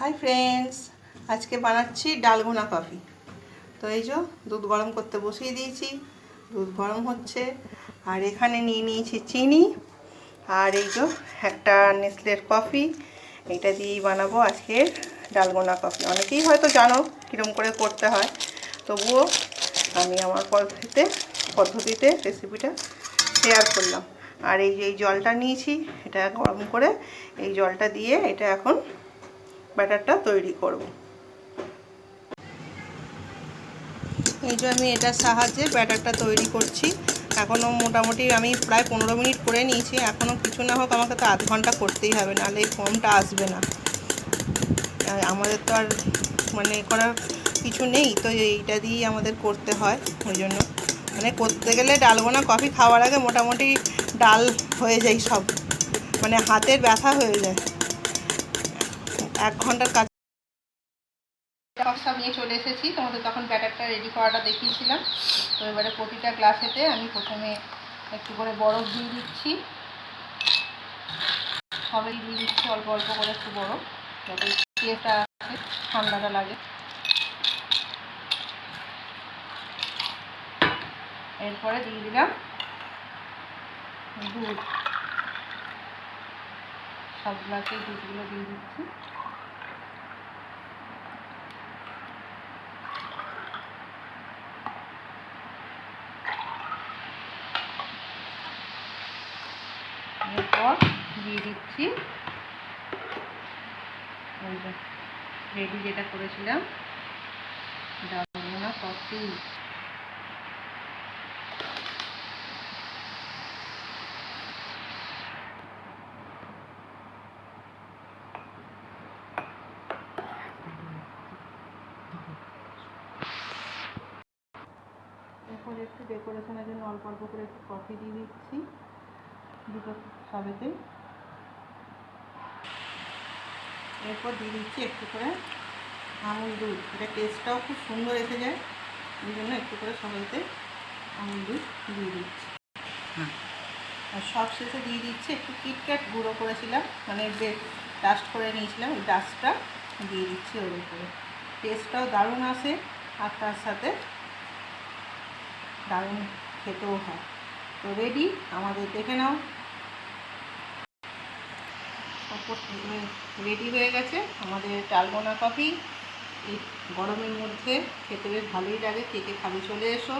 Hi friends, আজকে বানাচ্ছি dalgona coffee. তো এই যে দুধ গরম করতে বসিয়ে দিয়েছি, দুধ গরম হচ্ছে। আর এখানে নিয়ে নিয়েছি চিনি, আর এই যে একটা নেসলের কফি। এটা দিয়েই বানাবো আজকের ডালগোনা কফি। অনেকেই হয়তো জানো কীরকম করে করতে হয়, তবুও আমি আমার পদ্ধতিতে রেসিপিটা শেয়ার করলাম। আর এই যে এই জলটা নিয়েছি, এটা গরম করে এই জলটা দিয়ে এটা এখন ব্যাটারটা তৈরি করব। এই যে আমি এটার সাহায্যে ব্যাটারটা তৈরি করছি। এখনও মোটামুটি আমি প্রায় 15 মিনিট করে নিয়েছি। এখনও কিছু না হোক আমাকে তো আধ ঘন্টা করতেই হবে, নাহলে এই ফোমটা আসবে না। আমাদের তো আর করার কিছু নেই, তো এইটা দিয়েই আমাদের করতে হয়। ওই জন্য করতে গেলে ডালগোনা কফি খাওয়ার আগে মোটামুটি ডাল হয়ে যায় সব, হাতের ব্যথা হয়ে যায়। 1 ঘন্টার কাজ সব নিয়ে চলে এসেছি। তোমাদের তখন ব্যাটারটা রেডি করাটা দেখিয়েছিলাম। তো এবারে প্রতিটা গ্লাসেতে আমি প্রথমে একটু করে বরফ দিয়ে দিচ্ছি। সবাই দিয়ে দিচ্ছি অল্প অল্প করে, একটু বরফ, যাতে টেস্টটা আছে, ঠান্ডাটা লাগে। এরপরে দিয়ে দিলাম দুধ। সব গ্লাসে দুধগুলো দিয়ে দিচ্ছি। এরপর দিয়ে দিচ্ছি ওই যে রেডি যেটা করেছিলাম ডালগোনা কফি। এরপর একটু ডেকোরেশনের জন্য অল্প অল্প করে একটু কফি দিয়ে দিচ্ছি দুটো সবেতেই। এরপর দিয়ে দিচ্ছি একটু করে আমুল দুধ। এটা টেস্টটাও খুব সুন্দর এসে যায়, এই জন্য একটু করে সবাইতে আমুল দুধ দিয়ে দিচ্ছি। আর সব শেষে দিয়ে দিচ্ছি একটু কিটক্যাট গুঁড়ো করেছিলাম, ব্রেড ডাস্ট করে নিয়েছিলাম, এই ডাস্টটা দিয়ে দিচ্ছি ওর উপরে। টেস্টটাও দারুণ আসে, আর তার সাথে দারুণ খেতেও হয়। তো রেডি আমাদের, দেখে নাও। রেডি হয়ে গেছে আমাদের ডালগোনা কফি। এই গরমের মধ্যে খেতে বেশ ভালোই লাগে। কে কে খাবে চলে এসো।